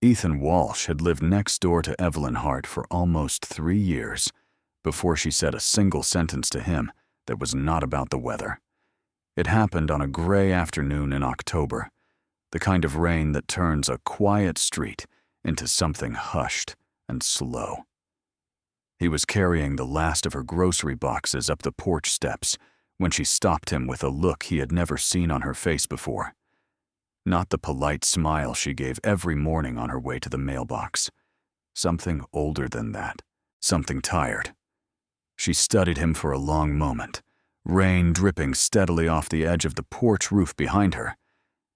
Ethan Walsh had lived next door to Evelyn Hart for almost 3 years before she said a single sentence to him that was not about the weather. It happened on a gray afternoon in October, the kind of rain that turns a quiet street into something hushed and slow. He was carrying the last of her grocery boxes up the porch steps when she stopped him with a look he had never seen on her face before. Not the polite smile she gave every morning on her way to the mailbox. Something older than that. Something tired. She studied him for a long moment, rain dripping steadily off the edge of the porch roof behind her,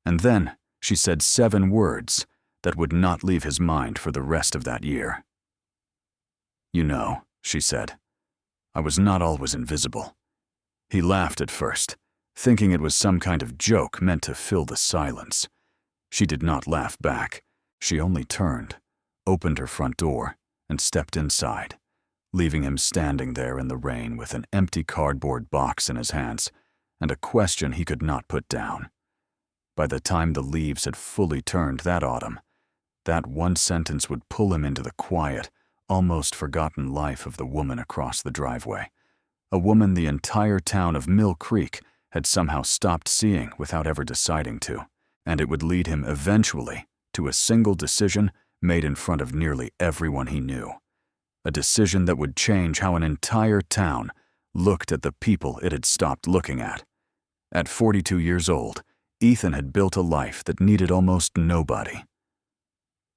and then she said 7 words that would not leave his mind for the rest of that year. "You know," she said, "I was not always invisible." He laughed at first, thinking it was some kind of joke meant to fill the silence. She did not laugh back. She only turned, opened her front door, and stepped inside, leaving him standing there in the rain with an empty cardboard box in his hands and a question he could not put down. By the time the leaves had fully turned that autumn, that one sentence would pull him into the quiet, almost forgotten life of the woman across the driveway, a woman the entire town of Mill Creek had somehow stopped seeing without ever deciding to, and it would lead him eventually to a single decision made in front of nearly everyone he knew, a decision that would change how an entire town looked at the people it had stopped looking at. At 42 years old, Ethan had built a life that needed almost nobody.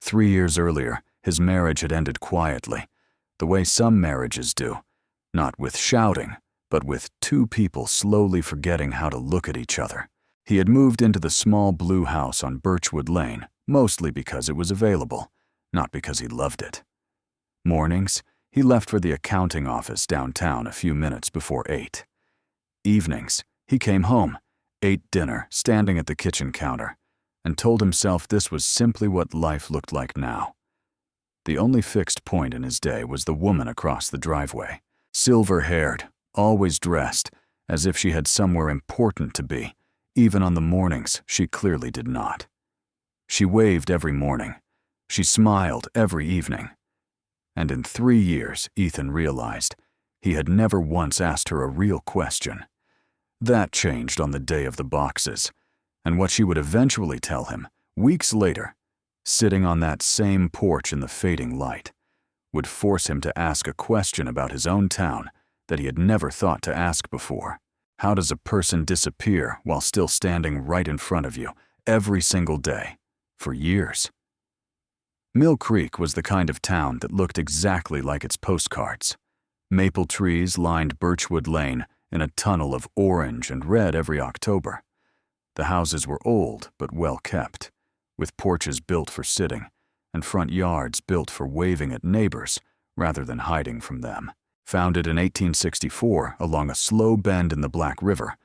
3 years earlier, his marriage had ended quietly, the way some marriages do, not with shouting, but with 2 people slowly forgetting how to look at each other. He had moved into the small blue house on Birchwood Lane, mostly because it was available, not because he loved it. Mornings, he left for the accounting office downtown a few minutes before 8. Evenings, he came home, ate dinner standing at the kitchen counter, and told himself this was simply what life looked like now. The only fixed point in his day was the woman across the driveway, silver-haired, always dressed, as if she had somewhere important to be, even on the mornings she clearly did not. She waved every morning. She smiled every evening. And in 3 years, Ethan realized, he had never once asked her a real question. That changed on the day of the boxes, and what she would eventually tell him, weeks later, sitting on that same porch in the fading light, would force him to ask a question about his own town that he had never thought to ask before. How does a person disappear while still standing right in front of you every single day, for years? Mill Creek was the kind of town that looked exactly like its postcards. Maple trees lined Birchwood Lane in a tunnel of orange and red every October. The houses were old but well kept, with porches built for sitting and front yards built for waving at neighbors rather than hiding from them. Founded in 1864 along a slow bend in the Black River,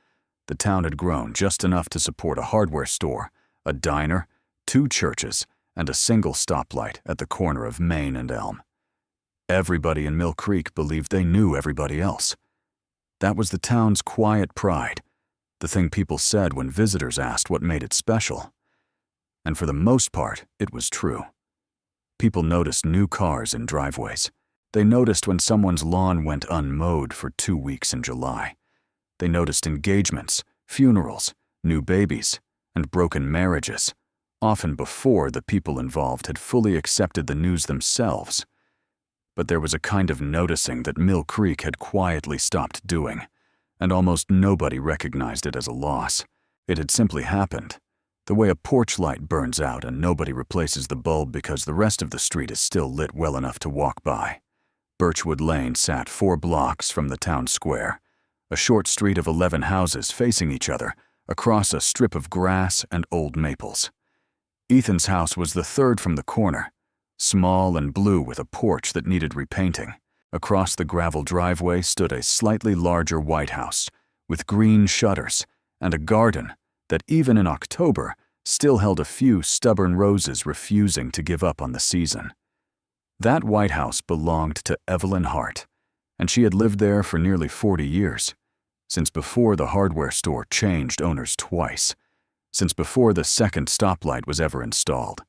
the town had grown just enough to support a hardware store, a diner, 2 churches, and a single stoplight at the corner of Main and Elm. Everybody in Mill Creek believed they knew everybody else. That was the town's quiet pride, the thing people said when visitors asked what made it special. And for the most part, it was true. People noticed new cars in driveways. They noticed when someone's lawn went unmowed for 2 weeks in July. They noticed engagements, funerals, new babies, and broken marriages, often before the people involved had fully accepted the news themselves. But there was a kind of noticing that Mill Creek had quietly stopped doing, and almost nobody recognized it as a loss. It had simply happened, the way a porch light burns out and nobody replaces the bulb because the rest of the street is still lit well enough to walk by. Birchwood Lane sat 4 blocks from the town square, a short street of 11 houses facing each other across a strip of grass and old maples. Ethan's house was the third from the corner, small and blue with a porch that needed repainting. Across the gravel driveway stood a slightly larger white house with green shutters and a garden that even in October still held a few stubborn roses refusing to give up on the season. That white house belonged to Evelyn Hart, and she had lived there for nearly 40 years, since before the hardware store changed owners twice, since before the second stoplight was ever installed,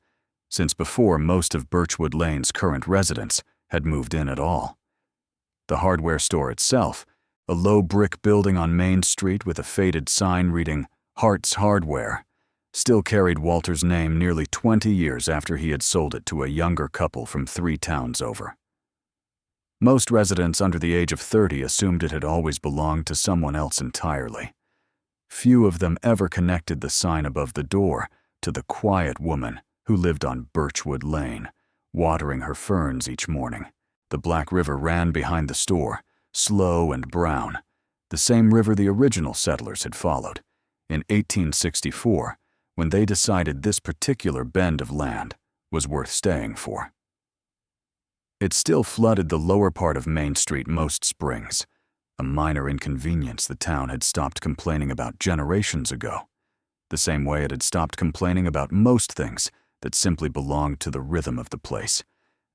since before most of Birchwood Lane's current residents had moved in at all. The hardware store itself, a low brick building on Main Street with a faded sign reading Hart's Hardware, still carried Walter's name nearly 20 years after he had sold it to a younger couple from 3 towns over. Most residents under the age of 30 assumed it had always belonged to someone else entirely. Few of them ever connected the sign above the door to the quiet woman who lived on Birchwood Lane, watering her ferns each morning. The Black River ran behind the store, slow and brown, the same river the original settlers had followed. In 1864, when they decided this particular bend of land was worth staying for. It still flooded the lower part of Main Street most springs, a minor inconvenience the town had stopped complaining about generations ago, the same way it had stopped complaining about most things that simply belonged to the rhythm of the place.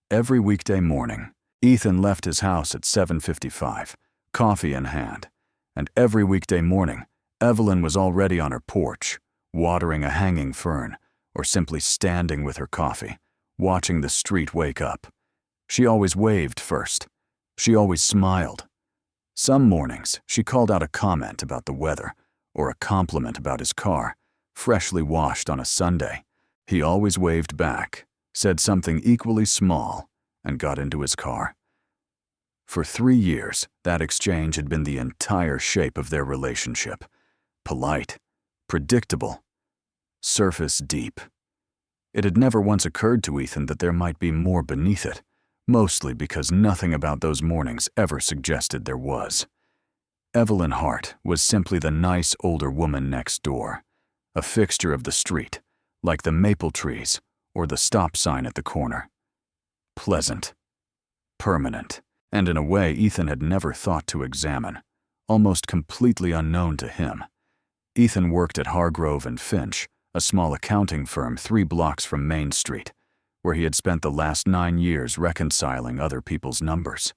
Every weekday morning, Ethan left his house at 7:55, coffee in hand, and every weekday morning, Evelyn was already on her porch, watering a hanging fern, or simply standing with her coffee, watching the street wake up. She always waved first. She always smiled. Some mornings, she called out a comment about the weather, or a compliment about his car, freshly washed on a Sunday. He always waved back, said something equally small, and got into his car. For 3 years, that exchange had been the entire shape of their relationship. Polite, predictable, surface deep. It had never once occurred to Ethan that there might be more beneath it, mostly because nothing about those mornings ever suggested there was. Evelyn Hart was simply the nice older woman next door, a fixture of the street, like the maple trees or the stop sign at the corner. Pleasant, permanent, and in a way Ethan had never thought to examine, almost completely unknown to him. Ethan worked at Hargrove and Finch, a small accounting firm 3 blocks from Main Street, where he had spent the last 9 years reconciling other people's numbers.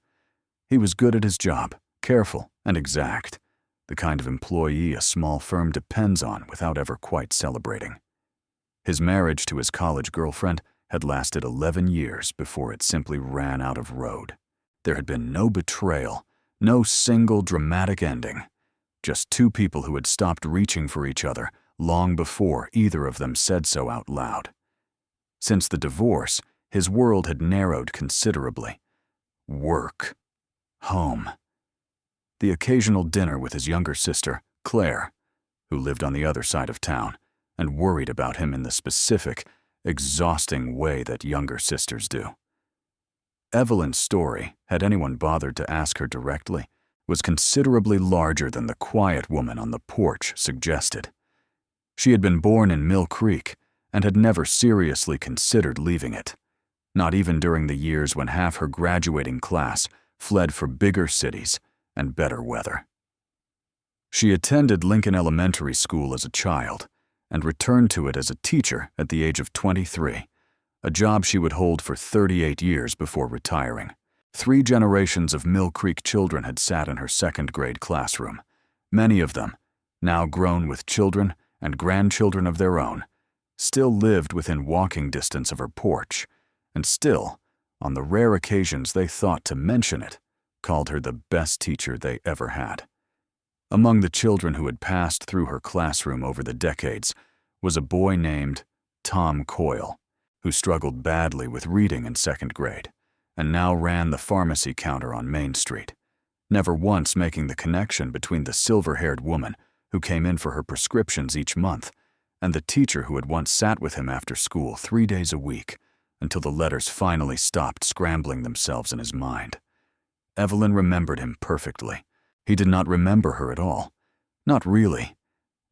He was good at his job, careful and exact, the kind of employee a small firm depends on without ever quite celebrating. His marriage to his college girlfriend had lasted 11 years before it simply ran out of road. There had been no betrayal, no single dramatic ending, just 2 people who had stopped reaching for each other long before either of them said so out loud. Since the divorce, his world had narrowed considerably. Work. Home. The occasional dinner with his younger sister, Claire, who lived on the other side of town and worried about him in the specific, exhausting way that younger sisters do. Evelyn's story, had anyone bothered to ask her directly, was considerably larger than the quiet woman on the porch suggested. She had been born in Mill Creek and had never seriously considered leaving it, not even during the years when half her graduating class fled for bigger cities and better weather. She attended Lincoln Elementary School as a child and returned to it as a teacher at the age of 23, a job she would hold for 38 years before retiring. 3 generations of Mill Creek children had sat in her 2nd grade classroom, many of them, now grown with children and grandchildren of their own, still lived within walking distance of her porch, and still, on the rare occasions they thought to mention it, called her the best teacher they ever had. Among the children who had passed through her classroom over the decades was a boy named Tom Coyle, who struggled badly with reading in 2nd grade, and now ran the pharmacy counter on Main Street, never once making the connection between the silver-haired woman who came in for her prescriptions each month and the teacher who had once sat with him after school 3 days a week until the letters finally stopped scrambling themselves in his mind. Evelyn remembered him perfectly. He did not remember her at all. Not really.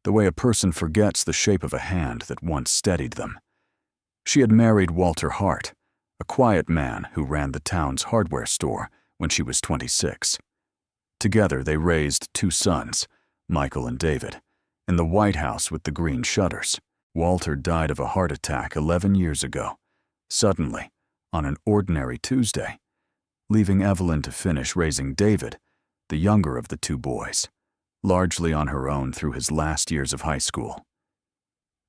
The way a person forgets the shape of a hand that once steadied them. She had married Walter Hart, a quiet man who ran the town's hardware store when she was 26. Together they raised 2 sons, Michael and David, in the White House with the green shutters. Walter died of a heart attack 11 years ago, suddenly, on an ordinary Tuesday, leaving Evelyn to finish raising David, the younger of the 2 boys, largely on her own through his last years of high school.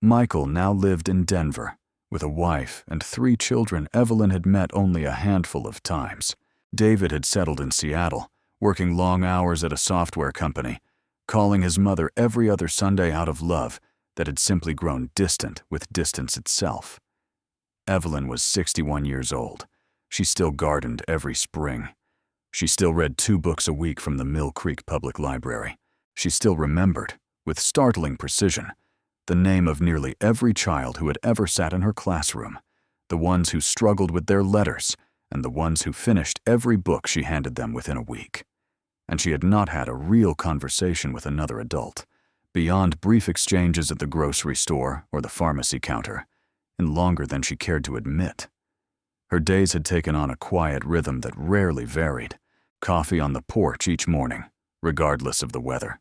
Michael now lived in Denver, With a wife and 3 children, Evelyn had met only a handful of times. David had settled in Seattle, working long hours at a software company, calling his mother every other Sunday out of love that had simply grown distant with distance itself. Evelyn was 61 years old. She still gardened every spring. She still read 2 books a week from the Mill Creek Public Library. She still remembered, with startling precision, the name of nearly every child who had ever sat in her classroom, the ones who struggled with their letters, and the ones who finished every book she handed them within a week. And she had not had a real conversation with another adult, beyond brief exchanges at the grocery store or the pharmacy counter, in longer than she cared to admit. Her days had taken on a quiet rhythm that rarely varied: coffee on the porch each morning, regardless of the weather,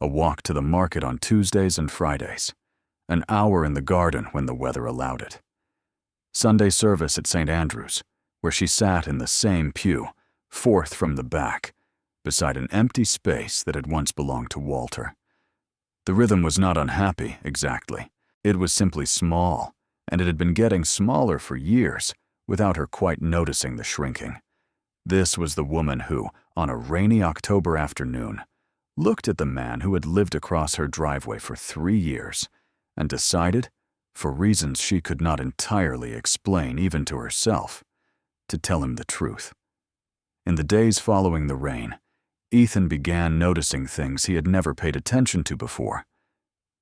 a walk to the market on Tuesdays and Fridays, an hour in the garden when the weather allowed it, Sunday service at St. Andrew's, where she sat in the same pew, 4th from the back, beside an empty space that had once belonged to Walter. The rhythm was not unhappy, exactly. It was simply small, and it had been getting smaller for years, without her quite noticing the shrinking. This was the woman who, on a rainy October afternoon, looked at the man who had lived across her driveway for 3 years and decided, for reasons she could not entirely explain even to herself, to tell him the truth. In the days following the rain, Ethan began noticing things he had never paid attention to before.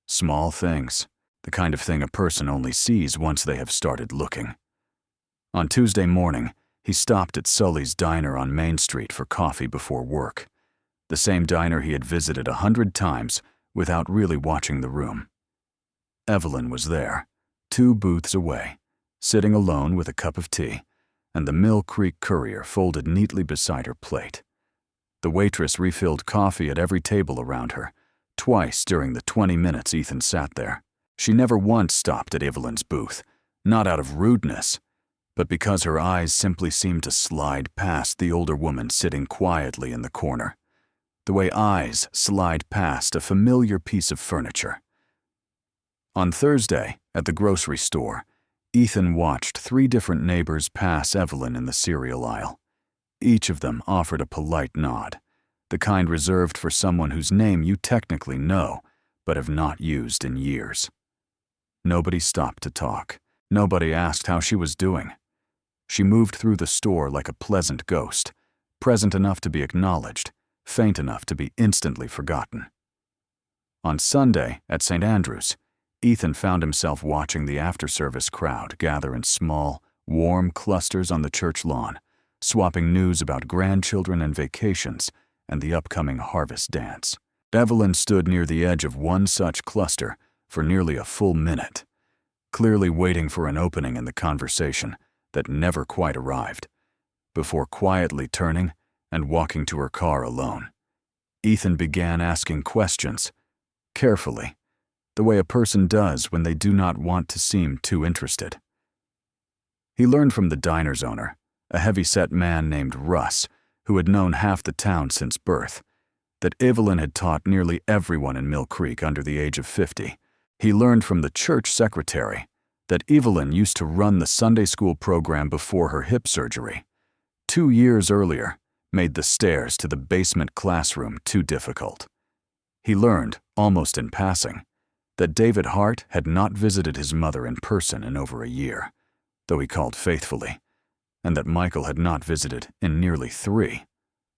Small things, the kind of thing a person only sees once they have started looking. On Tuesday morning, he stopped at Sully's Diner on Main Street for coffee before work, the same diner he had visited 100 times without really watching the room. Evelyn was there, 2 booths away, sitting alone with a cup of tea, and the Mill Creek Courier folded neatly beside her plate. The waitress refilled coffee at every table around her, twice during the 20 minutes Ethan sat there. She never once stopped at Evelyn's booth, not out of rudeness, but because her eyes simply seemed to slide past the older woman sitting quietly in the corner, the way eyes slide past a familiar piece of furniture. On Thursday, at the grocery store, Ethan watched 3 different neighbors pass Evelyn in the cereal aisle. Each of them offered a polite nod, the kind reserved for someone whose name you technically know, but have not used in years. Nobody stopped to talk. Nobody asked how she was doing. She moved through the store like a pleasant ghost, present enough to be acknowledged, faint enough to be instantly forgotten. On Sunday, at St. Andrew's, Ethan found himself watching the after-service crowd gather in small, warm clusters on the church lawn, swapping news about grandchildren and vacations and the upcoming harvest dance. Evelyn stood near the edge of one such cluster for nearly a full minute, clearly waiting for an opening in the conversation that never quite arrived, before quietly turning and walking to her car alone. Ethan began asking questions, carefully, the way a person does when they do not want to seem too interested. He learned from the diner's owner, a heavy-set man named Russ, who had known half the town since birth, that Evelyn had taught nearly everyone in Mill Creek under the age of 50. He learned from the church secretary that Evelyn used to run the Sunday school program before her hip surgery. 2 years earlier, made the stairs to the basement classroom too difficult. He learned, almost in passing, that David Hart had not visited his mother in person in over a year, though he called faithfully, and that Michael had not visited in nearly 3.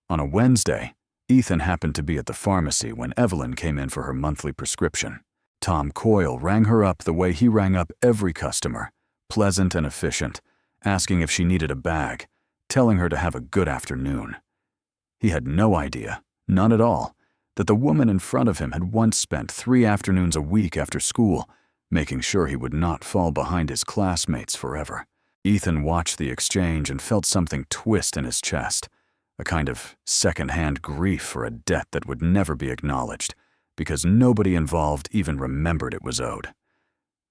On a Wednesday, Ethan happened to be at the pharmacy when Evelyn came in for her monthly prescription. Tom Coyle rang her up the way he rang up every customer, pleasant and efficient, asking if she needed a bag, telling her to have a good afternoon. He had no idea, none at all, that the woman in front of him had once spent 3 afternoons a week after school, making sure he would not fall behind his classmates forever. Ethan watched the exchange and felt something twist in his chest, a kind of second-hand grief for a debt that would never be acknowledged, because nobody involved even remembered it was owed.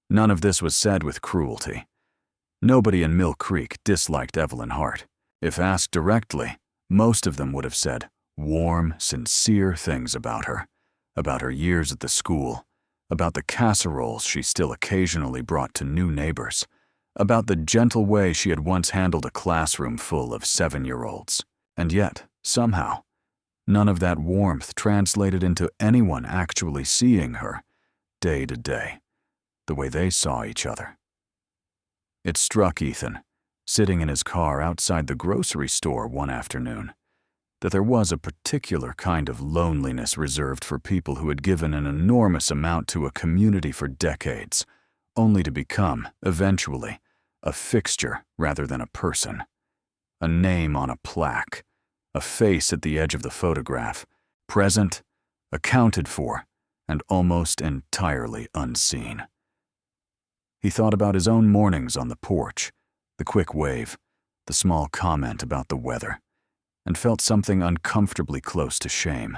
None of this was said with cruelty. Nobody in Mill Creek disliked Evelyn Hart. If asked directly, most of them would have said warm, sincere things about her years at the school, about the casseroles she still occasionally brought to new neighbors, about the gentle way she had once handled a classroom full of 7-year-olds. And yet, somehow, none of that warmth translated into anyone actually seeing her, day to day, the way they saw each other. It struck Ethan, sitting in his car outside the grocery store one afternoon, that there was a particular kind of loneliness reserved for people who had given an enormous amount to a community for decades, only to become, eventually, a fixture rather than a person. A name on a plaque, a face at the edge of the photograph, present, accounted for, and almost entirely unseen. He thought about his own mornings on the porch, the quick wave, the small comment about the weather, and felt something uncomfortably close to shame.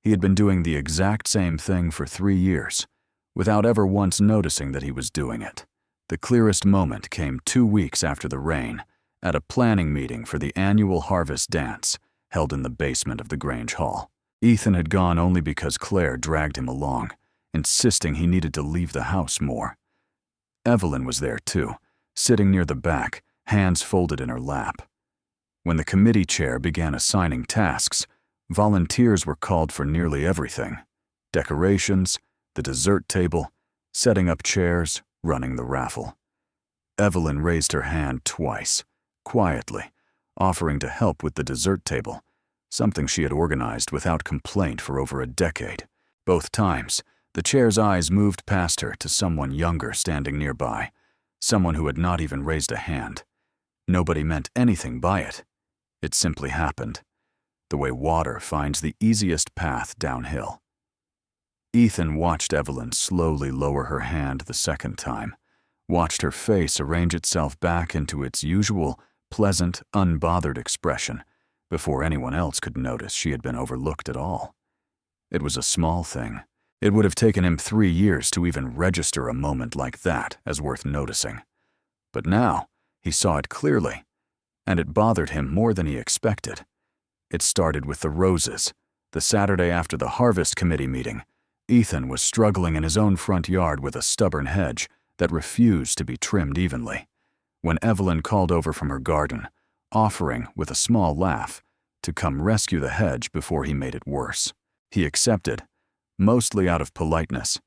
He had been doing the exact same thing for 3 years, without ever once noticing that he was doing it. The clearest moment came 2 weeks after the rain, at a planning meeting for the annual harvest dance held in the basement of the Grange Hall. Ethan had gone only because Claire dragged him along, insisting he needed to leave the house more. Evelyn was there too, sitting near the back, hands folded in her lap. When the committee chair began assigning tasks, volunteers were called for nearly everything: decorations, the dessert table, setting up chairs, running the raffle. Evelyn raised her hand twice, quietly, offering to help with the dessert table, something she had organized without complaint for over a decade. Both times, the chair's eyes moved past her to someone younger standing nearby, someone who had not even raised a hand. Nobody meant anything by it. It simply happened, the way water finds the easiest path downhill. Ethan watched Evelyn slowly lower her hand the second time, watched her face arrange itself back into its usual, pleasant, unbothered expression before anyone else could notice she had been overlooked at all. It was a small thing. It would have taken him 3 years to even register a moment like that as worth noticing. But now, he saw it clearly, and it bothered him more than he expected. It started with the roses. The Saturday after the Harvest Committee meeting, Ethan was struggling in his own front yard with a stubborn hedge that refused to be trimmed evenly, when Evelyn called over from her garden, offering, with a small laugh, to come rescue the hedge before he made it worse. He accepted, mostly out of politeness,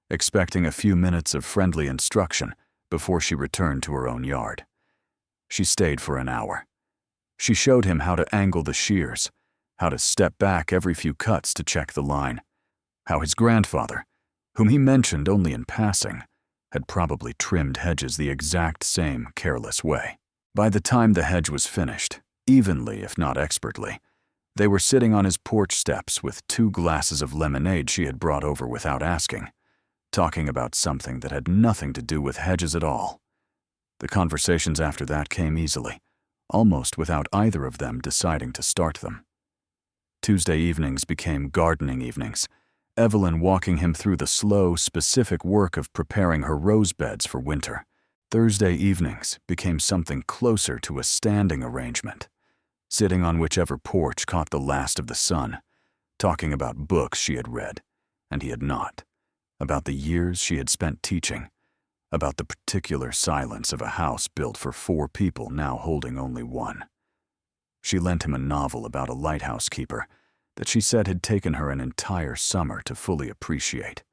expecting a few minutes of friendly instruction before she returned to her own yard. She stayed for an hour. She showed him how to angle the shears, how to step back every few cuts to check the line, how his grandfather, whom he mentioned only in passing, had probably trimmed hedges the exact same careless way. By the time the hedge was finished, evenly if not expertly, they were sitting on his porch steps with 2 glasses of lemonade she had brought over without asking, talking about something that had nothing to do with hedges at all. The conversations after that came easily, almost without either of them deciding to start them. Tuesday evenings became gardening evenings, Evelyn walking him through the slow, specific work of preparing her rose beds for winter. Thursday evenings became something closer to a standing arrangement, sitting on whichever porch caught the last of the sun, talking about books she had read, and he had not, about the years she had spent teaching, about the particular silence of a house built for 4 people now holding only 1. She lent him a novel about a lighthouse keeper that she said had taken her an entire summer to fully appreciate.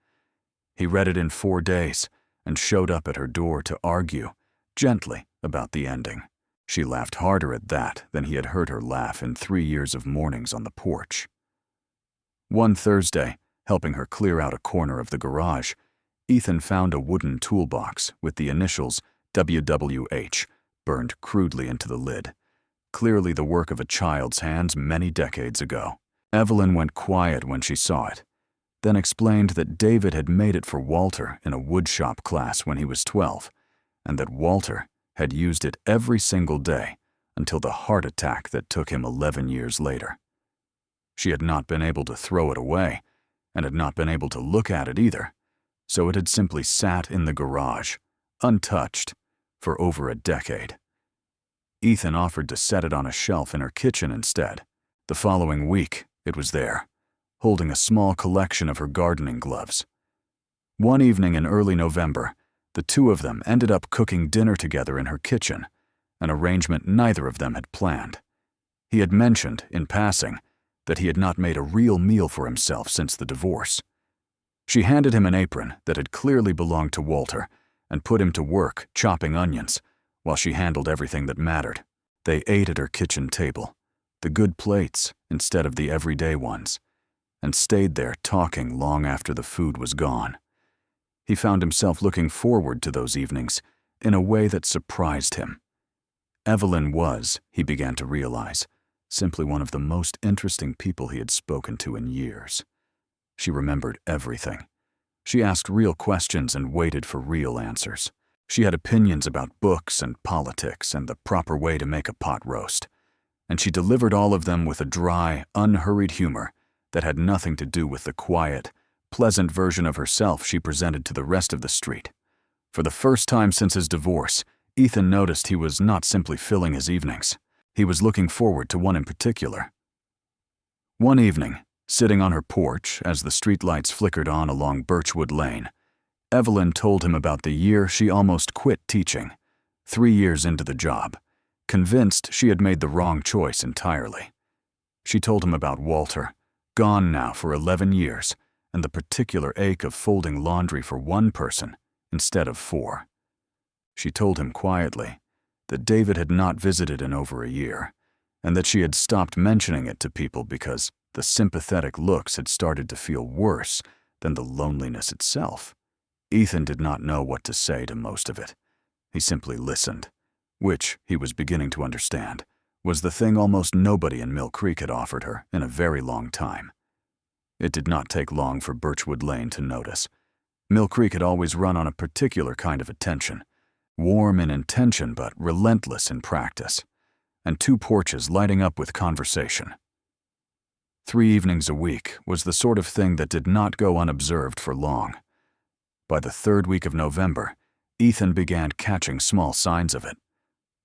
He read it in 4 days and showed up at her door to argue, gently, about the ending. She laughed harder at that than he had heard her laugh in 3 years of mornings on the porch. One Thursday, helping her clear out a corner of the garage, Ethan found a wooden toolbox with the initials WWH burned crudely into the lid, clearly the work of a child's hands many decades ago. Evelyn went quiet when she saw it, then explained that David had made it for Walter in a woodshop class when he was 12, and that Walter had used it every single day until the heart attack that took him 11 years later. She had not been able to throw it away, and had not been able to look at it either, so it had simply sat in the garage, untouched, for over a decade. Ethan offered to set it on a shelf in her kitchen instead. The following week, it was there, holding a small collection of her gardening gloves. One evening in early November, the two of them ended up cooking dinner together in her kitchen, an arrangement neither of them had planned. He had mentioned, in passing, that he had not made a real meal for himself since the divorce. She handed him an apron that had clearly belonged to Walter and put him to work chopping onions while she handled everything that mattered. They ate at her kitchen table, the good plates instead of the everyday ones, and stayed there talking long after the food was gone. He found himself looking forward to those evenings in a way that surprised him. Evelyn was, he began to realize, simply one of the most interesting people he had spoken to in years. She remembered everything. She asked real questions and waited for real answers. She had opinions about books and politics and the proper way to make a pot roast, and she delivered all of them with a dry, unhurried humor that had nothing to do with the quiet, pleasant version of herself she presented to the rest of the street. For the first time since his divorce, Ethan noticed he was not simply filling his evenings. He was looking forward to one in particular. One evening, sitting on her porch as the streetlights flickered on along Birchwood Lane, Evelyn told him about the year she almost quit teaching, 3 years into the job, convinced she had made the wrong choice entirely. She told him about Walter, gone now for 11 years, and the particular ache of folding laundry for one person instead of 4. She told him quietly that David had not visited in over a year, and that she had stopped mentioning it to people because the sympathetic looks had started to feel worse than the loneliness itself. Ethan did not know what to say to most of it. He simply listened, which, he was beginning to understand, was the thing almost nobody in Mill Creek had offered her in a very long time. It did not take long for Birchwood Lane to notice. Mill Creek had always run on a particular kind of attention, warm in intention but relentless in practice, and 2 porches lighting up with conversation. 3 evenings a week was the sort of thing that did not go unobserved for long. By the 3rd week of November, Ethan began catching small signs of it.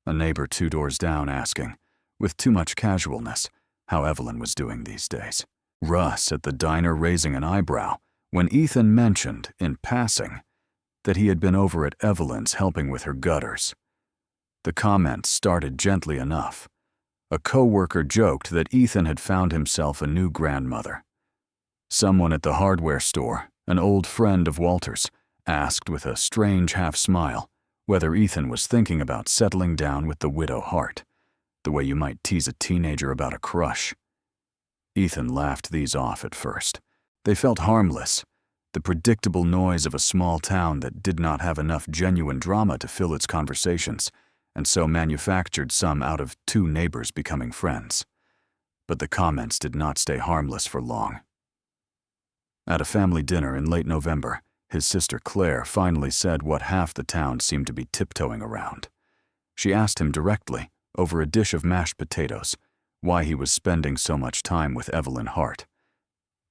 A neighbor 2 doors down asking, with too much casualness, how Evelyn was doing these days. Russ at the diner raising an eyebrow when Ethan mentioned, in passing, that he had been over at Evelyn's helping with her gutters. The comments started gently enough. A co-worker joked that Ethan had found himself a new grandmother. Someone at the hardware store, an old friend of Walter's, asked with a strange half-smile whether Ethan was thinking about settling down with the widow Hart, the way you might tease a teenager about a crush. Ethan laughed these off at first. They felt harmless, the predictable noise of a small town that did not have enough genuine drama to fill its conversations, and so manufactured some out of 2 neighbors becoming friends. But the comments did not stay harmless for long. At a family dinner in late November, his sister Claire finally said what half the town seemed to be tiptoeing around. She asked him directly, over a dish of mashed potatoes, why he was spending so much time with Evelyn Hart.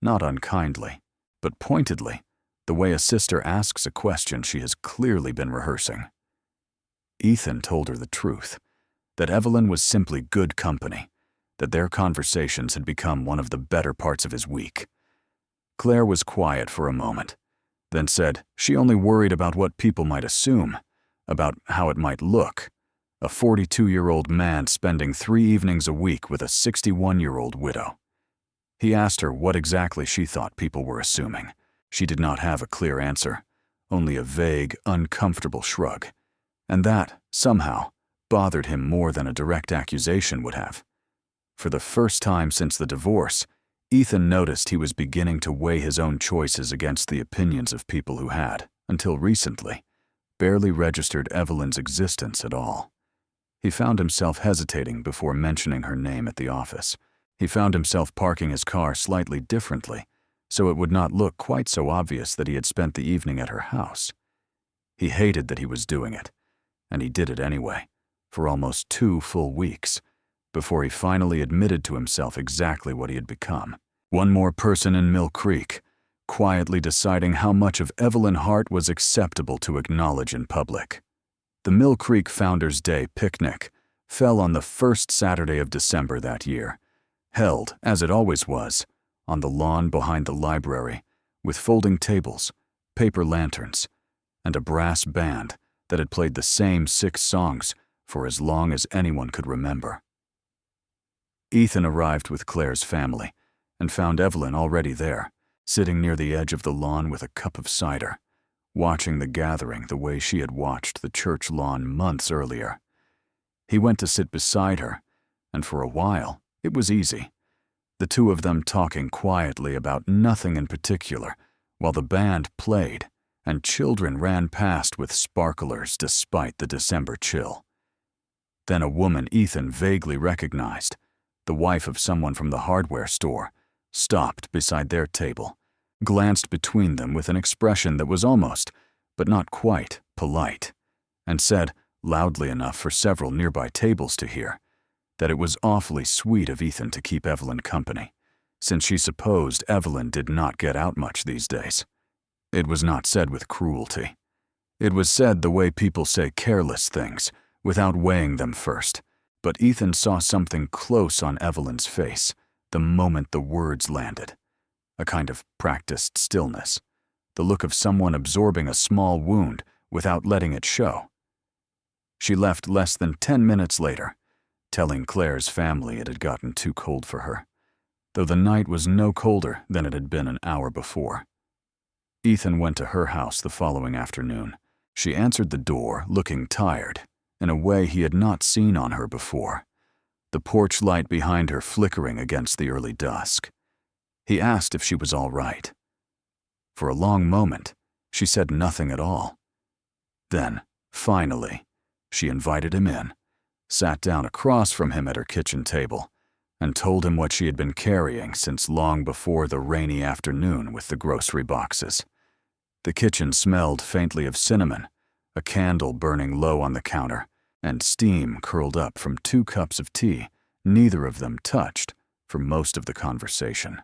Not unkindly, but pointedly, the way a sister asks a question she has clearly been rehearsing. Ethan told her the truth, that Evelyn was simply good company, that their conversations had become one of the better parts of his week. Claire was quiet for a moment, then said she only worried about what people might assume, about how it might look. A 42-year-old man spending 3 evenings a week with a 61-year-old widow. He asked her what exactly she thought people were assuming. She did not have a clear answer, only a vague, uncomfortable shrug. And that, somehow, bothered him more than a direct accusation would have. For the first time since the divorce, Ethan noticed he was beginning to weigh his own choices against the opinions of people who had, until recently, barely registered Evelyn's existence at all. He found himself hesitating before mentioning her name at the office. He found himself parking his car slightly differently, so it would not look quite so obvious that he had spent the evening at her house. He hated that he was doing it, and he did it anyway, for almost 2 full weeks, before he finally admitted to himself exactly what he had become. One more person in Mill Creek, quietly deciding how much of Evelyn Hart was acceptable to acknowledge in public. The Mill Creek Founders' Day picnic fell on the first Saturday of December that year, held, as it always was, on the lawn behind the library, with folding tables, paper lanterns, and a brass band that had played the same 6 songs for as long as anyone could remember. Ethan arrived with Claire's family and found Evelyn already there, sitting near the edge of the lawn with a cup of cider, watching the gathering the way she had watched the church lawn months earlier. He went to sit beside her, and for a while, it was easy. The two of them talking quietly about nothing in particular, while the band played and children ran past with sparklers despite the December chill. Then a woman Ethan vaguely recognized, the wife of someone from the hardware store, stopped beside their table, glanced between them with an expression that was almost, but not quite, polite, and said, loudly enough for several nearby tables to hear, that it was awfully sweet of Ethan to keep Evelyn company, since she supposed Evelyn did not get out much these days. It was not said with cruelty. It was said the way people say careless things, without weighing them first, but Ethan saw something close on Evelyn's face the moment the words landed. A kind of practiced stillness, the look of someone absorbing a small wound without letting it show. She left less than 10 minutes later, telling Claire's family it had gotten too cold for her, though the night was no colder than it had been an hour before. Ethan went to her house the following afternoon. She answered the door, looking tired, in a way he had not seen on her before, the porch light behind her flickering against the early dusk. He asked if she was all right. For a long moment, she said nothing at all. Then, finally, she invited him in, sat down across from him at her kitchen table, and told him what she had been carrying since long before the rainy afternoon with the grocery boxes. The kitchen smelled faintly of cinnamon, a candle burning low on the counter, and steam curled up from 2 cups of tea, neither of them touched, for most of the conversation.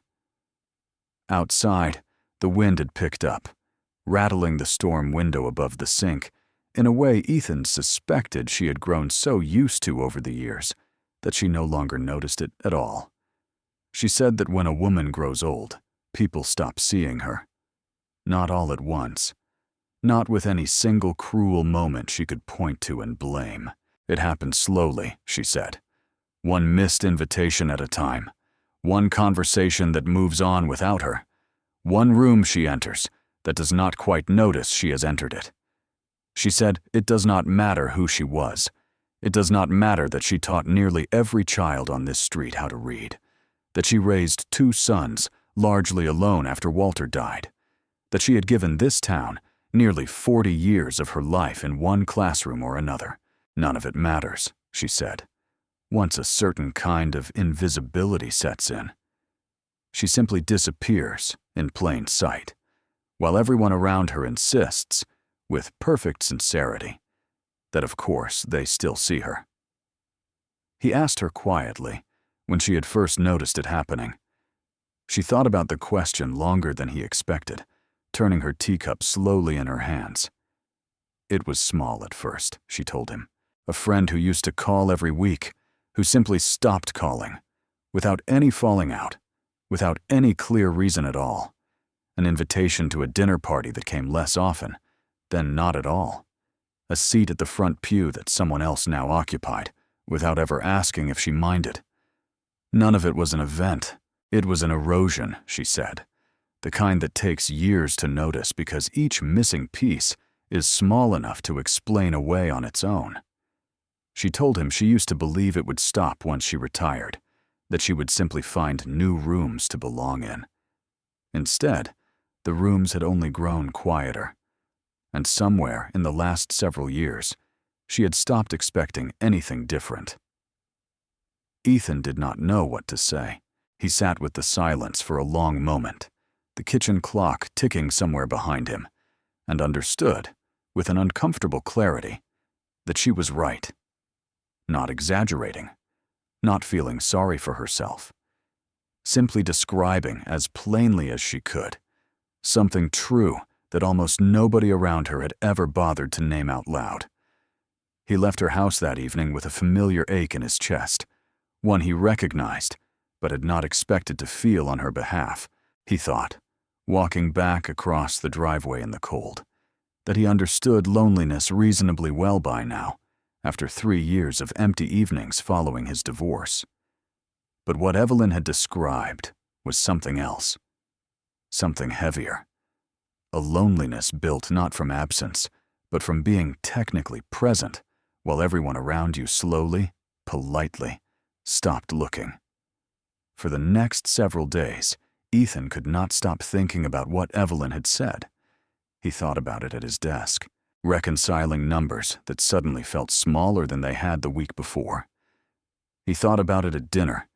Outside, the wind had picked up, rattling the storm window above the sink, in a way Ethan suspected she had grown so used to over the years that she no longer noticed it at all. She said that when a woman grows old, people stop seeing her. Not all at once. Not with any single cruel moment she could point to and blame. It happened slowly, she said. One missed invitation at a time. One conversation that moves on without her. One room she enters that does not quite notice she has entered it. She said it does not matter who she was. It does not matter that she taught nearly every child on this street how to read. That she raised 2 sons, largely alone after Walter died. That she had given this town nearly 40 years of her life in one classroom or another. None of it matters, she said, once a certain kind of invisibility sets in. She simply disappears in plain sight, while everyone around her insists, with perfect sincerity, that of course they still see her. He asked her quietly, when she had first noticed it happening. She thought about the question longer than he expected, turning her teacup slowly in her hands. It was small at first, she told him. A friend who used to call every week, who simply stopped calling, without any falling out, without any clear reason at all. An invitation to a dinner party that came less often, then not at all. A seat at the front pew that someone else now occupied, without ever asking if she minded. None of it was an event. It was an erosion, she said. The kind that takes years to notice because each missing piece is small enough to explain away on its own. She told him she used to believe it would stop once she retired, that she would simply find new rooms to belong in. Instead, the rooms had only grown quieter, and somewhere in the last several years, she had stopped expecting anything different. Ethan did not know what to say. He sat with the silence for a long moment, the kitchen clock ticking somewhere behind him, and understood, with an uncomfortable clarity, that she was right. Not exaggerating, not feeling sorry for herself, simply describing as plainly as she could something true that almost nobody around her had ever bothered to name out loud. He left her house that evening with a familiar ache in his chest, one he recognized but had not expected to feel on her behalf, he thought, walking back across the driveway in the cold, that he understood loneliness reasonably well by now, after 3 years of empty evenings following his divorce. But what Evelyn had described was something else, something heavier. A loneliness built not from absence, but from being technically present while everyone around you slowly, politely, stopped looking. For the next several days, Ethan could not stop thinking about what Evelyn had said. He thought about it at his desk, reconciling numbers that suddenly felt smaller than they had the week before. He thought about it at dinner,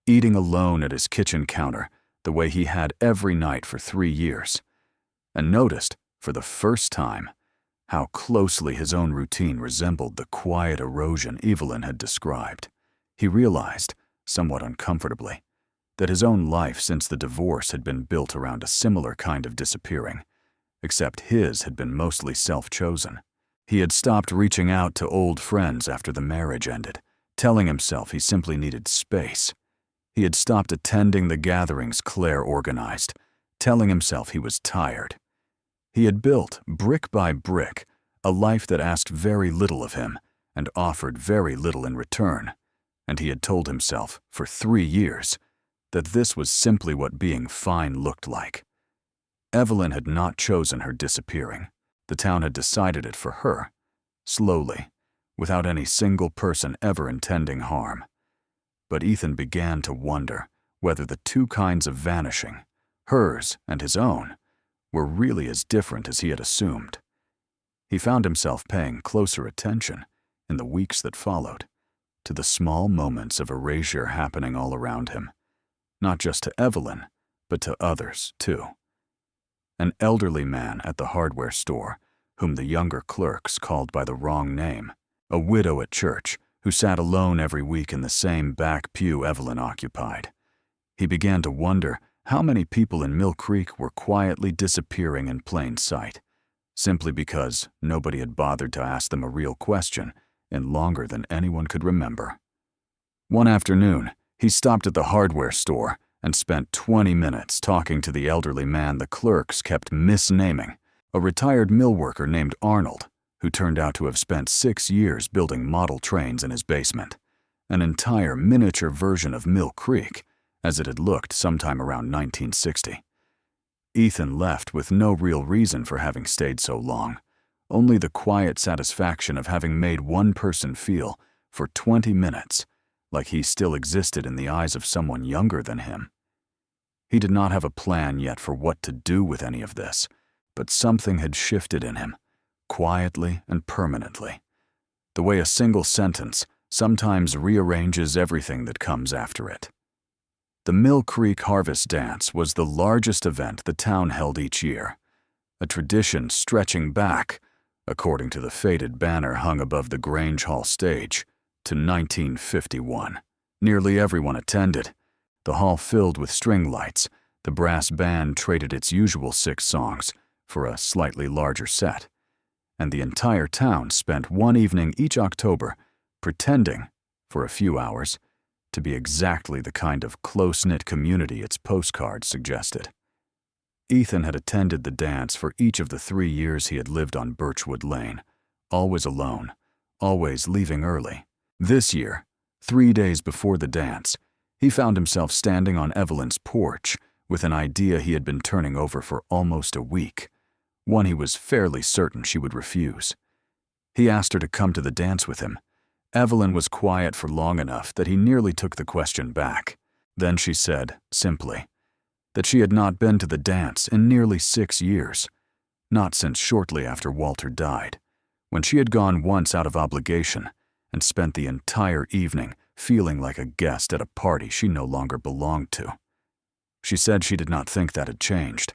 eating alone at his kitchen counter the way he had every night for 3 years, and noticed, for the first time, how closely his own routine resembled the quiet erosion Evelyn had described. He realized, somewhat uncomfortably, that his own life since the divorce had been built around a similar kind of disappearing, except his had been mostly self-chosen. He had stopped reaching out to old friends after the marriage ended, telling himself he simply needed space. He had stopped attending the gatherings Claire organized, telling himself he was tired. He had built, brick by brick, a life that asked very little of him and offered very little in return, and he had told himself, for 3 years, that this was simply what being fine looked like. Evelyn had not chosen her disappearing. The town had decided it for her, slowly, without any single person ever intending harm. But Ethan began to wonder whether the two kinds of vanishing, hers and his own, were really as different as he had assumed. He found himself paying closer attention, in the weeks that followed, to the small moments of erasure happening all around him, not just to Evelyn, but to others, too. An elderly man at the hardware store, whom the younger clerks called by the wrong name, a widow at church who sat alone every week in the same back pew Evelyn occupied. He began to wonder how many people in Mill Creek were quietly disappearing in plain sight, simply because nobody had bothered to ask them a real question in longer than anyone could remember. One afternoon, he stopped at the hardware store and spent 20 minutes talking to the elderly man the clerks kept misnaming, a retired mill worker named Arnold, who turned out to have spent 6 years building model trains in his basement, an entire miniature version of Mill Creek, as it had looked sometime around 1960. Ethan left with no real reason for having stayed so long, only the quiet satisfaction of having made one person feel, for 20 minutes, like he still existed in the eyes of someone younger than him. He did not have a plan yet for what to do with any of this, but something had shifted in him, quietly and permanently, the way a single sentence sometimes rearranges everything that comes after it. The Mill Creek Harvest Dance was the largest event the town held each year, a tradition stretching back, according to the faded banner hung above the Grange Hall stage, to 1951. Nearly everyone attended, the hall filled with string lights. The brass band traded its usual 6 songs for a slightly larger set, and the entire town spent one evening each October pretending, for a few hours, to be exactly the kind of close-knit community its postcards suggested. Ethan had attended the dance for each of the 3 years he had lived on Birchwood Lane, always alone, always leaving early. This year, 3 days before the dance, he found himself standing on Evelyn's porch with an idea he had been turning over for almost a week, one he was fairly certain she would refuse. He asked her to come to the dance with him. Evelyn was quiet for long enough that he nearly took the question back. Then she said, simply, that she had not been to the dance in nearly 6 years, not since shortly after Walter died, when she had gone once out of obligation and spent the entire evening feeling like a guest at a party she no longer belonged to. She said she did not think that had changed.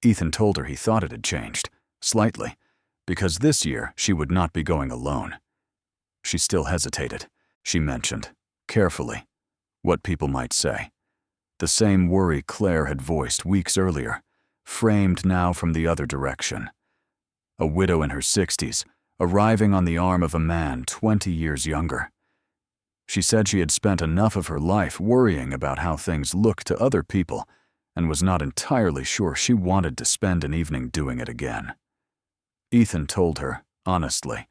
Ethan told her he thought it had changed, slightly, because this year she would not be going alone. She still hesitated. She mentioned, carefully, what people might say. The same worry Claire had voiced weeks earlier, framed now from the other direction. A widow in her 60s, arriving on the arm of a man 20 years younger. She said she had spent enough of her life worrying about how things looked to other people and was not entirely sure she wanted to spend an evening doing it again. Ethan told her, honestly,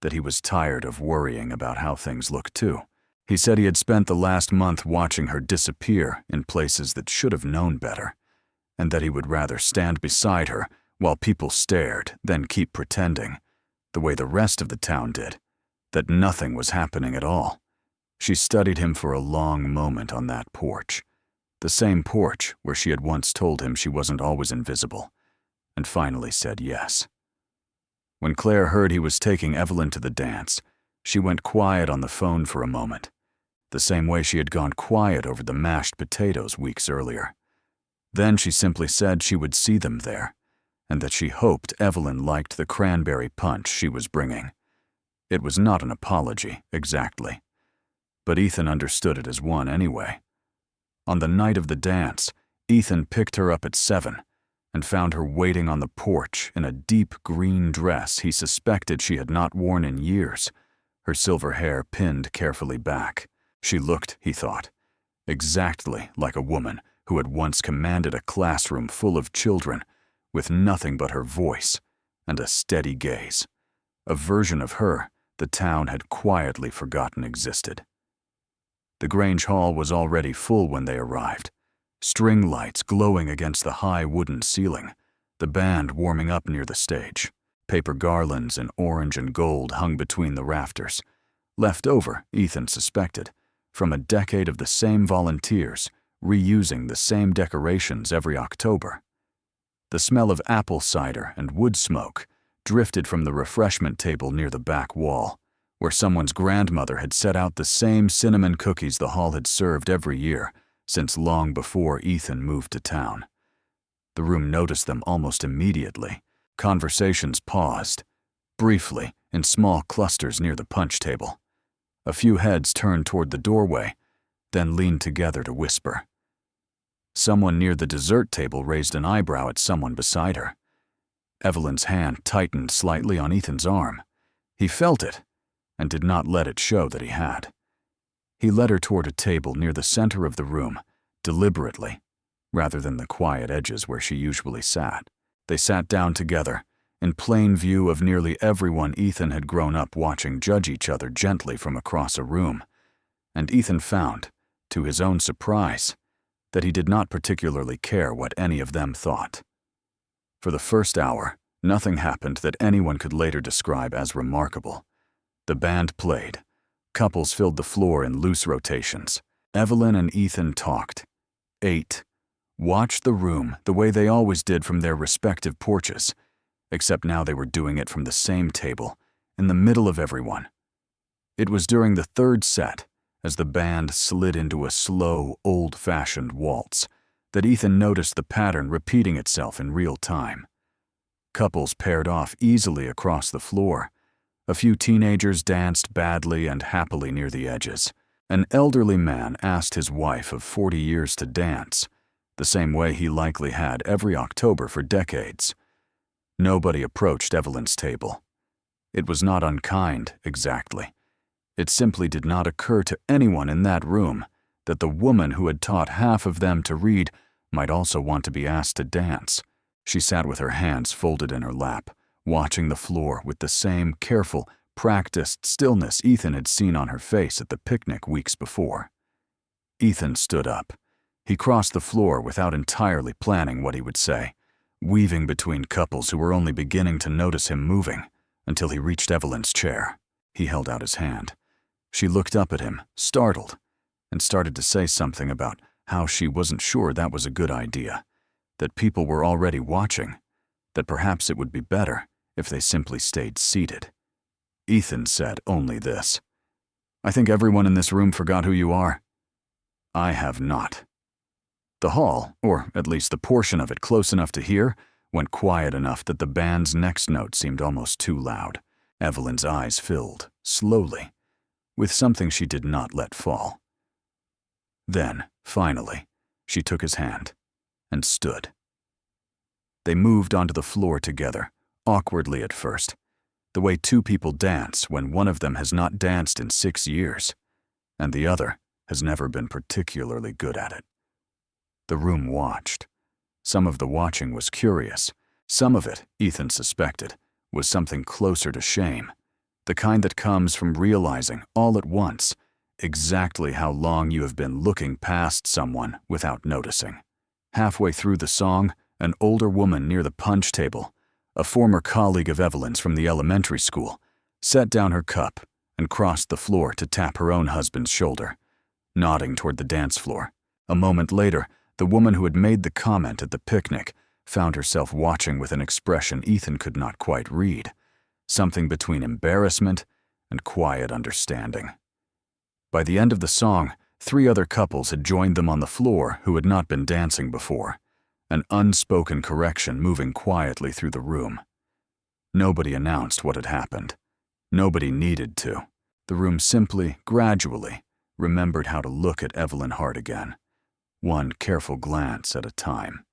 that he was tired of worrying about how things looked too. He said he had spent the last month watching her disappear in places that should have known better, and that he would rather stand beside her while people stared than keep pretending, the way the rest of the town did, that nothing was happening at all. She studied him for a long moment on that porch, the same porch where she had once told him she wasn't always invisible, and finally said yes. When Claire heard he was taking Evelyn to the dance, she went quiet on the phone for a moment, the same way she had gone quiet over the mashed potatoes weeks earlier. Then she simply said she would see them there, and that she hoped Evelyn liked the cranberry punch she was bringing. It was not an apology, exactly, but Ethan understood it as one anyway. On the night of the dance, Ethan picked her up at 7 and found her waiting on the porch in a deep green dress he suspected she had not worn in years, her silver hair pinned carefully back. She looked, he thought, exactly like a woman who had once commanded a classroom full of children with nothing but her voice and a steady gaze, a version of her the town had quietly forgotten existed. The Grange Hall was already full when they arrived, string lights glowing against the high wooden ceiling, the band warming up near the stage. Paper garlands in orange and gold hung between the rafters, left over, Ethan suspected, from a decade of the same volunteers reusing the same decorations every October. The smell of apple cider and wood smoke drifted from the refreshment table near the back wall, where someone's grandmother had set out the same cinnamon cookies the hall had served every year since long before Ethan moved to town. The room noticed them almost immediately. Conversations paused, briefly, in small clusters near the punch table. A few heads turned toward the doorway, then leaned together to whisper. Someone near the dessert table raised an eyebrow at someone beside her. Evelyn's hand tightened slightly on Ethan's arm. He felt it, and did not let it show that he had. He led her toward a table near the center of the room, deliberately, rather than the quiet edges where she usually sat. They sat down together, in plain view of nearly everyone Ethan had grown up watching judge each other gently from across a room, and Ethan found, to his own surprise, that he did not particularly care what any of them thought. For the first hour, nothing happened that anyone could later describe as remarkable. The band played. Couples filled the floor in loose rotations. Evelyn and Ethan talked, ate, watched the room the way they always did from their respective porches, except now they were doing it from the same table, in the middle of everyone. It was during the third set, as the band slid into a slow, old-fashioned waltz, that Ethan noticed the pattern repeating itself in real time. Couples paired off easily across the floor. A few teenagers danced badly and happily near the edges. An elderly man asked his wife of 40 years to dance, the same way he likely had every October for decades. Nobody approached Evelyn's table. It was not unkind, exactly. It simply did not occur to anyone in that room that the woman who had taught half of them to read might also want to be asked to dance. She sat with her hands folded in her lap, watching the floor with the same careful, practiced stillness Ethan had seen on her face at the picnic weeks before. Ethan stood up. He crossed the floor without entirely planning what he would say, weaving between couples who were only beginning to notice him moving, until he reached Evelyn's chair. He held out his hand. She looked up at him, startled, and started to say something about how she wasn't sure that was a good idea, that people were already watching, that perhaps it would be better if they simply stayed seated. Ethan said only this: "I think everyone in this room forgot who you are." "I have not." The hall, or at least the portion of it close enough to hear, went quiet enough that the band's next note seemed almost too loud. Evelyn's eyes filled, slowly, with something she did not let fall. Then, finally, she took his hand and stood. They moved onto the floor together, awkwardly at first, the way two people dance when one of them has not danced in 6 years, and the other has never been particularly good at it. The room watched. Some of the watching was curious. Some of it, Ethan suspected, was something closer to shame, the kind that comes from realizing all at once exactly how long you have been looking past someone without noticing. Halfway through the song, an older woman near the punch table, a former colleague of Evelyn's from the elementary school, set down her cup and crossed the floor to tap her own husband's shoulder, nodding toward the dance floor. A moment later, the woman who had made the comment at the picnic found herself watching with an expression Ethan could not quite read, something between embarrassment and quiet understanding. By the end of the song, 3 other couples had joined them on the floor who had not been dancing before, an unspoken correction moving quietly through the room. Nobody announced what had happened. Nobody needed to. The room simply, gradually, remembered how to look at Evelyn Hart again, one careful glance at a time.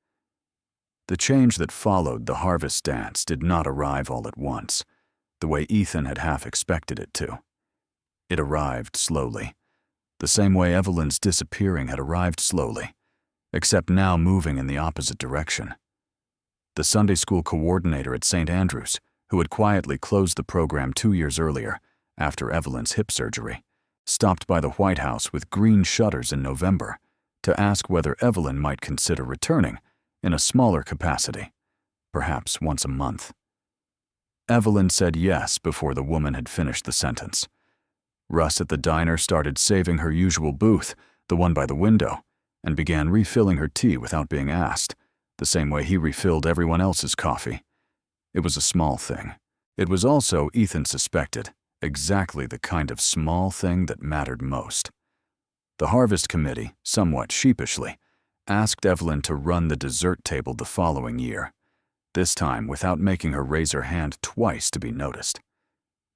The change that followed the harvest dance did not arrive all at once, the way Ethan had half expected it to. It arrived slowly, the same way Evelyn's disappearing had arrived slowly, except now moving in the opposite direction. The Sunday school coordinator at St. Andrews, who had quietly closed the program 2 years earlier, after Evelyn's hip surgery, stopped by the White House with green shutters in November to ask whether Evelyn might consider returning in a smaller capacity, perhaps once a month. Evelyn said yes before the woman had finished the sentence. Russ at the diner started saving her usual booth, the one by the window, and began refilling her tea without being asked, the same way he refilled everyone else's coffee. It was a small thing. It was also, Ethan suspected, exactly the kind of small thing that mattered most. The Harvest Committee, somewhat sheepishly, asked Evelyn to run the dessert table the following year, this time without making her raise her hand twice to be noticed.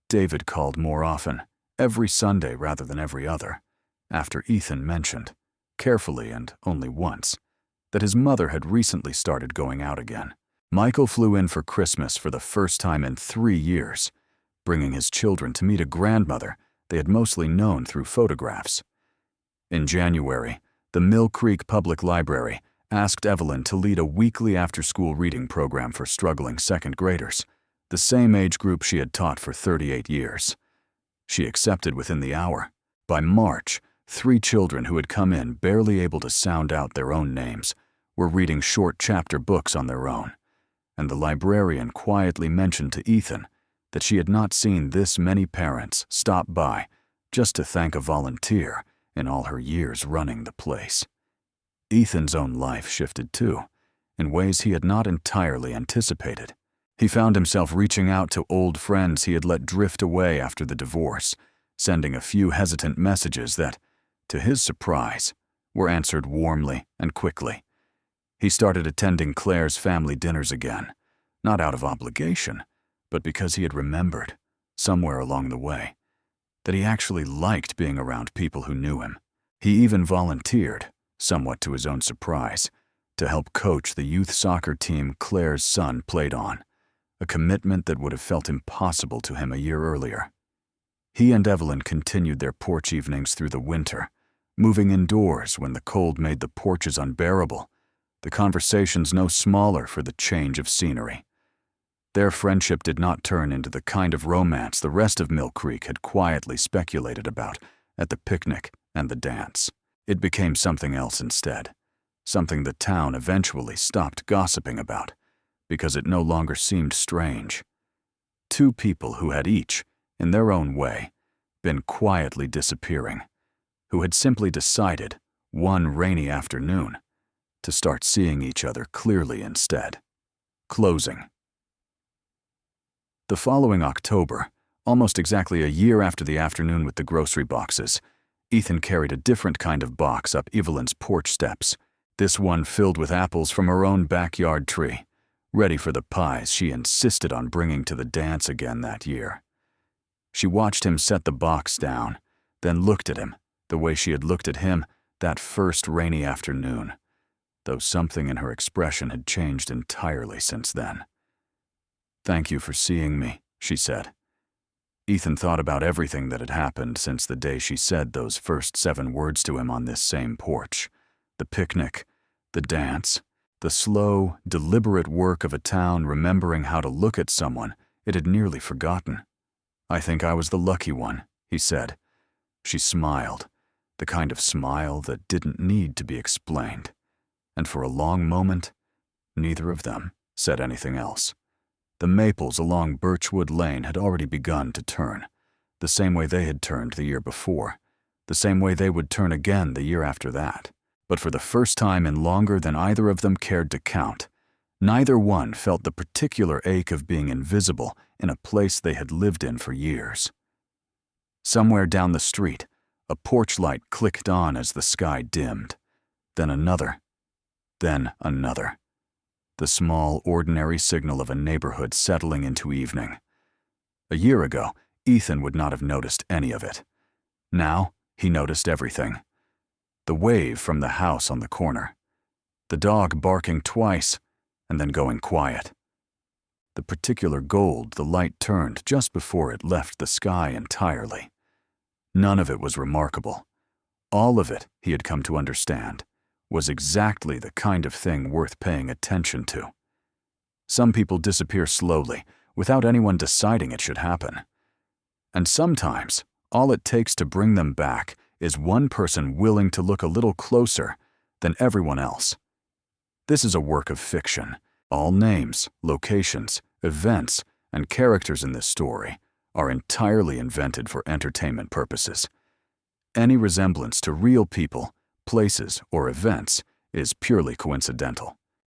David called more often, every Sunday rather than every other, after Ethan mentioned, carefully and only once, that his mother had recently started going out again. Michael flew in for Christmas for the first time in 3 years, bringing his children to meet a grandmother they had mostly known through photographs. In January, the Mill Creek Public Library asked Evelyn to lead a weekly after-school reading program for struggling second graders, the same age group she had taught for 38 years. She accepted within the hour. By March, 3 children who had come in barely able to sound out their own names were reading short chapter books on their own, and the librarian quietly mentioned to Ethan that she had not seen this many parents stop by just to thank a volunteer in all her years running the place. Ethan's own life shifted too, in ways he had not entirely anticipated. He found himself reaching out to old friends he had let drift away after the divorce, sending a few hesitant messages that, to his surprise, were answered warmly and quickly. He started attending Claire's family dinners again, not out of obligation, but because he had remembered, somewhere along the way, that he actually liked being around people who knew him. He even volunteered, somewhat to his own surprise, to help coach the youth soccer team Claire's son played on, a commitment that would have felt impossible to him a year earlier. He and Evelyn continued their porch evenings through the winter, moving indoors when the cold made the porches unbearable, the conversations no smaller for the change of scenery. Their friendship did not turn into the kind of romance the rest of Mill Creek had quietly speculated about at the picnic and the dance. It became something else instead, something the town eventually stopped gossiping about, because it no longer seemed strange. 2 people who had each, in their own way, been quietly disappearing, who had simply decided, one rainy afternoon, to start seeing each other clearly instead. Closing. The following October, almost exactly a year after the afternoon with the grocery boxes, Ethan carried a different kind of box up Evelyn's porch steps, this one filled with apples from her own backyard tree, ready for the pies she insisted on bringing to the dance again that year. She watched him set the box down, then looked at him the way she had looked at him that first rainy afternoon, though something in her expression had changed entirely since then. "Thank you for seeing me," she said. Ethan thought about everything that had happened since the day she said those first 7 words to him on this same porch. The picnic, the dance, The slow, deliberate work of a town remembering how to look at someone it had nearly forgotten. "I think I was the lucky one," he said. She smiled, the kind of smile that didn't need to be explained. And for a long moment, neither of them said anything else. The maples along Birchwood Lane had already begun to turn, the same way they had turned the year before, the same way they would turn again the year after that. But for the first time in longer than either of them cared to count, neither one felt the particular ache of being invisible in a place they had lived in for years. Somewhere down the street, a porch light clicked on as the sky dimmed. Then another. Then another. The small, ordinary signal of a neighborhood settling into evening. A year ago, Ethan would not have noticed any of it. Now, he noticed everything. The wave from the house on the corner. The dog barking twice and then going quiet. The particular gold the light turned just before it left the sky entirely. None of it was remarkable. All of it, he had come to understand, was exactly the kind of thing worth paying attention to. Some people disappear slowly, without anyone deciding it should happen. And sometimes, all it takes to bring them back is one person willing to look a little closer than everyone else. This is a work of fiction. All names, locations, events, and characters in this story are entirely invented for entertainment purposes. Any resemblance to real people, places, or events is purely coincidental.